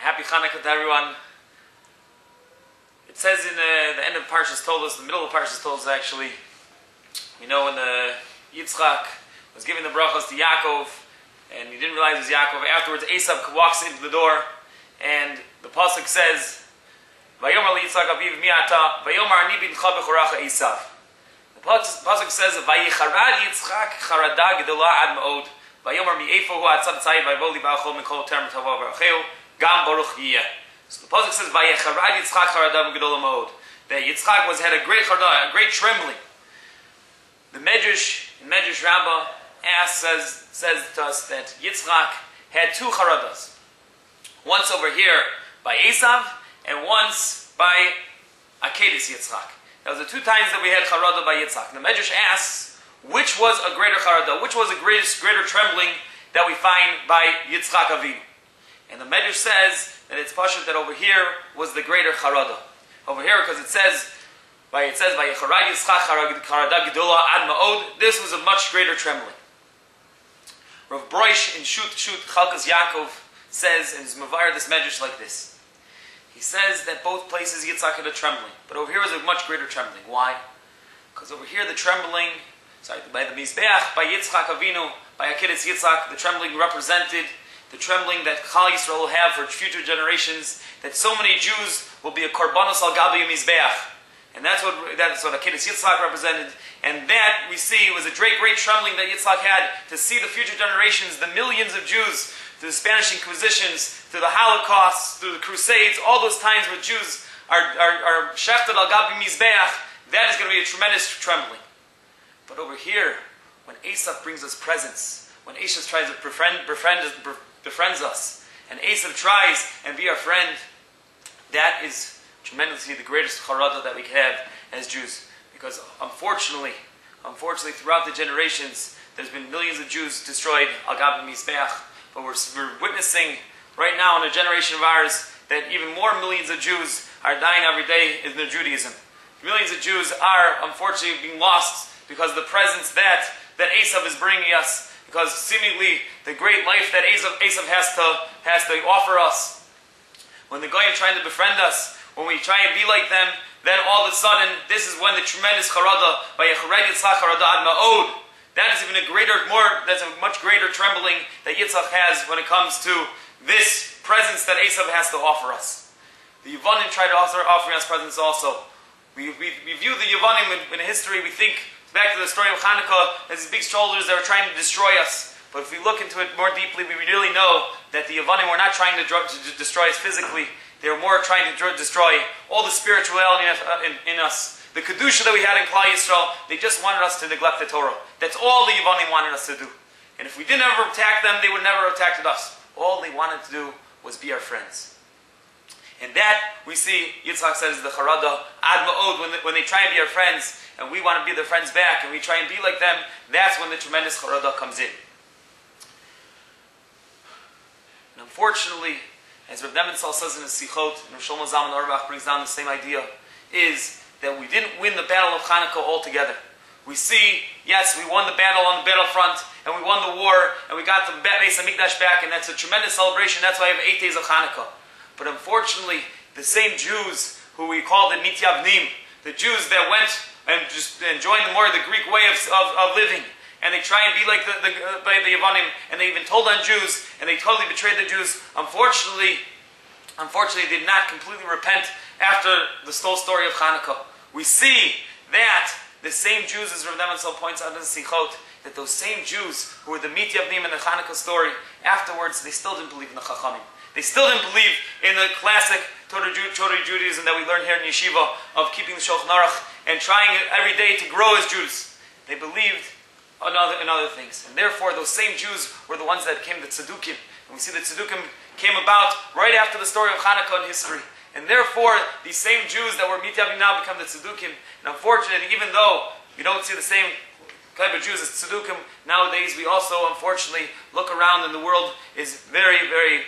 Happy Hanukkah to everyone. It says in the end of Parshas told us, the middle of Parshas told us actually, you know, when the Yitzchak was giving the brachos to Yaakov, and he didn't realize it was Yaakov. Afterwards, Esav walks into the door, and the pasuk says, "Vayomar liYitzchak aviv mi ata, vayomar ani bincha bechorach Esav." The pasuk says, "Vayicharad Yitzchak charada gedola ad ma'od, vayomar mi'efo hu atzad tzayid vayvoli ba'achol mikol terem tavo v'racheu gam baruch yiyeh." So the pasuk says, "Vayicharad Yitzchak charada gedola ma'od." That Yitzchak had a great charada, a great trembling. The Medrash Rabbah says to us that Yitzchak had two charadas. Once over here by Esav, and once by Akedis Yitzchak. Those are the two times that we had charada by Yitzchak. The Medrash asks, which was a greater charada? Which was a greater trembling that we find by Yitzchak Avinu? And the Medrash says that it's pashut that over here was the greater charada. Over here, because it says by Yecharad Yitzchak charada gedola ad ma'od, this was a much greater trembling. Rav Broish in Shut Chalkas Yaakov says, and is mavayar this medrash like this. He says that both places Yitzchak had a trembling, but over here was a much greater trembling. Why? Because over here the trembling, by the Mizbeach, by Yitzchak Avinu, by Akedis Yitzchak, the trembling represented the trembling that Chal Yisrael will have for future generations, that so many Jews will be a korbanos al gabi Mizbeach. And that's what Akedis Yitzchak represented. And that, we see, was a great trembling that Yitzchak had to see the future generations, the millions of Jews, through the Spanish Inquisitions, through the Holocaust, through the Crusades, all those times where Jews are shechted al gabi mizbeach. That is going to be a tremendous trembling. But over here, when Esav brings us presents, when Esav tries to befriends us, and Esav tries and be our friend, that is tremendously the greatest charada that we have as Jews. Because unfortunately, throughout the generations, there's been millions of Jews destroyed al gabi mizbeach. But we're witnessing right now in a generation of ours that even more millions of Jews are dying every day in their Judaism. Millions of Jews are unfortunately being lost because of the presence that Esav is bringing us. Because seemingly the great life that Esav has to offer us. When the Goyim trying to befriend us, when we try and be like them, then all of a sudden, this is when the tremendous charada by Yecharad Yitzchak charada ad ma'od. That is even that's a much greater trembling that Yitzchak has when it comes to this presence that Esav has to offer us. The Yevanim try to also offer us presents also. We view the Yevanim in history, we think back to the story of Hanukkah as these big shoulders that were trying to destroy us. But if we look into it more deeply, we really know that the Yevanim were not trying to destroy us physically. They were more trying to destroy all the spirituality in us. The Kedusha that we had in Klal Yisrael, they just wanted us to neglect the Torah. That's all the Yevanim wanted us to do. And if we didn't ever attack them, they would never have attacked us. All they wanted to do was be our friends. And that, we see, Yitzchak says, the charada ad ma'od, when they try and be our friends, and we want to be their friends back, and we try and be like them, that's when the tremendous charada comes in. And unfortunately, as Rav Netiv says in his Sichot, and Rav Shlomo Zalman Auerbach brings down the same idea, is that we didn't win the battle of Hanukkah altogether. We see, yes, we won the battle on the battlefront, and we won the war, and we got the Beis HaMikdash back, and that's a tremendous celebration. That's why we have 8 days of Hanukkah. But unfortunately, the same Jews who we call the Mityavnim, the Jews that went and just joined more of the Greek way of living, and they try and be like the Yevanim, and they even told on Jews, and they totally betrayed the Jews. Unfortunately, they did not completely repent after the whole story of Hanukkah. We see that the same Jews, as Rav Netiv points out in the Sichot, that those same Jews who were the Mityavnim in the Hanukkah story, afterwards they still didn't believe in the Chachamim. They still didn't believe in the classic Torah Judaism that we learn here in Yeshiva of keeping the Shulchan Aruch and trying every day to grow as Jews. They believed in other things. And therefore, those same Jews were the ones that became the Tzedukim. And we see the Tzedukim came about right after the story of Hanukkah in history. And therefore, these same Jews that were Mityavim now become the Tzedukim. And unfortunately, even though we don't see the same type of Jews as Tzedukim, nowadays we also, unfortunately, look around and the world is very, very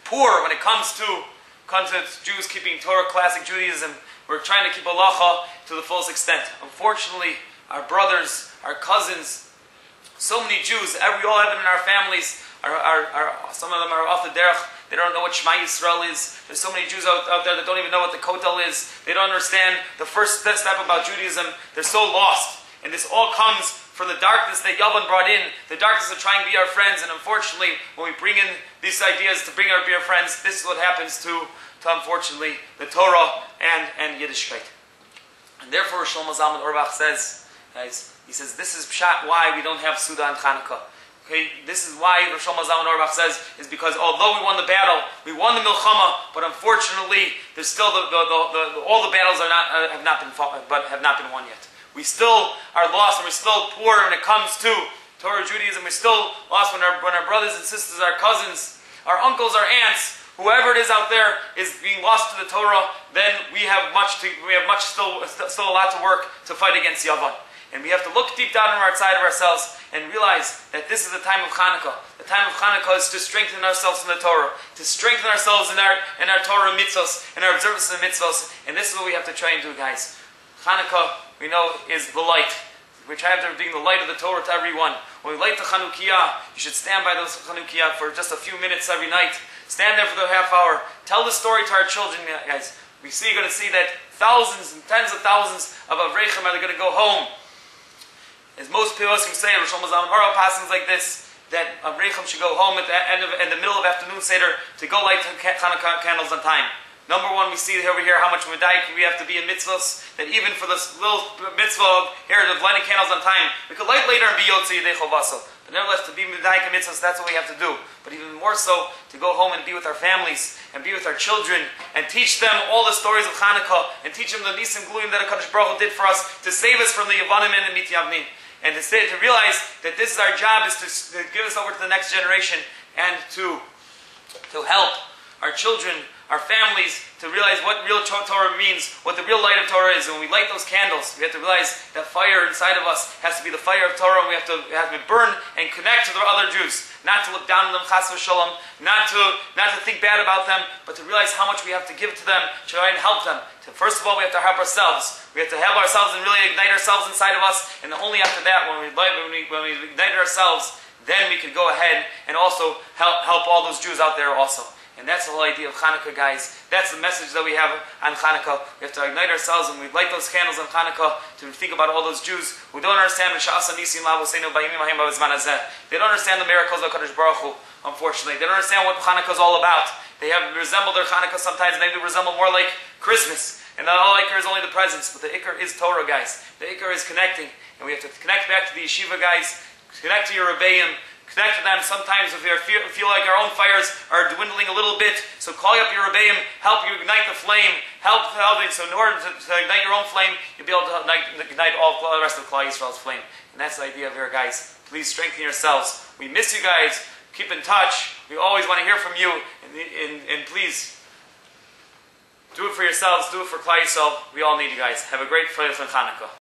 poor when it comes to Jews keeping Torah, classic Judaism. We're trying to keep halacha to the fullest extent. Unfortunately, our brothers, our cousins, so many Jews, we all have it in our families, some of them are off the derech, They don't know what Shema Yisrael is. There's so many Jews out there that don't even know what the Kotel is. They don't understand the first step about Judaism. They're so lost. And this all comes from the darkness that Yavon brought in, the darkness of trying to be our friends. And unfortunately, when we bring in these ideas to be our friends, this is what happens to unfortunately, the Torah and Yiddishkeit. And therefore, Shlomo Zalman Auerbach says, guys, he says, this is pshat why we don't have Suda and Chanukah. Okay, this is why Shlomo Zalman Auerbach says, is because although we won the battle, we won the milchama, but unfortunately, there's still all the battles have not been fought, but have not been won yet. We still are lost, and we're still poor when it comes to Torah Judaism. We're still lost when our brothers and sisters, our cousins, our uncles, our aunts, whoever it is out there is being lost to the Torah. Then we have still a lot to work to fight against Yavon. And we have to look deep down inside of ourselves and realize that this is the time of Chanukah. The time of Chanukah is to strengthen ourselves in the Torah, to strengthen ourselves in our Torah mitzvos, in our observance of the mitzvos. And this is what we have to try and do, guys. Chanukah, we know, is the light. We try to bring the light of the Torah to everyone. When we light the Chanukiah, you should stand by those Chanukiah for just a few minutes every night. Stand there for the half hour. Tell the story to our children, guys. You're going to see that thousands and tens of thousands of Avreichim are going to go home. As most people say, Rosh Hashanah passings like this, that Avreichim should go home at the middle of afternoon Seder to go light Chanukah candles on time. Number one, we see over here how much medayik we have to be in mitzvahs, that even for this little mitzvah here of lighting candles on time, we could light later and be yotzi yedei chovaso. But nevertheless, to be medayik in mitzvahs, that's what we have to do. But even more so, to go home and be with our families, and be with our children, and teach them all the stories of Chanukah, and teach them the nisim gluyim that HaKadosh Baruch Hu did for us, to save us from the Yavanim and the Mityavnim. And to realize that this is our job, is to give us over to the next generation, and to help our children, our families, to realize what real Torah means, what the real light of Torah is. And when we light those candles, we have to realize that fire inside of us has to be the fire of Torah, and we have to burn and connect to the other Jews. Not to look down on them, chas v'shalom, not to think bad about them, but to realize how much we have to give to them, to try and help them. First of all, we have to help ourselves. We have to help ourselves and really ignite ourselves inside of us, and only after that, when we ignite ourselves, then we can go ahead and also help all those Jews out there also. And that's the whole idea of Chanukah, guys. That's the message that we have on Chanukah. We have to ignite ourselves, and we light those candles on Chanukah to think about all those Jews who don't understand. They don't understand the miracles of HaKadosh Baruch Hu, unfortunately. They don't understand what Chanukah is all about. They have resembled their Chanukah sometimes, maybe resemble more like Christmas. And not all Iker is only the presents, but the Iker is Torah, guys. The Iker is connecting. And we have to connect back to the yeshiva, guys. Connect to your Rebbeim. Connect to them. Sometimes if we feel like our own fires are dwindling a little bit, so call up your Rebbeim, help you ignite the flame, help. So in order to ignite your own flame, you'll be able to ignite all the rest of Klal Yisrael's flame. And that's the idea here, guys. Please strengthen yourselves. We miss you guys. Keep in touch. We always want to hear from you. And please, do it for yourselves. Do it for Klal Yisrael. We all need you guys. Have a great Friday from Chanukah.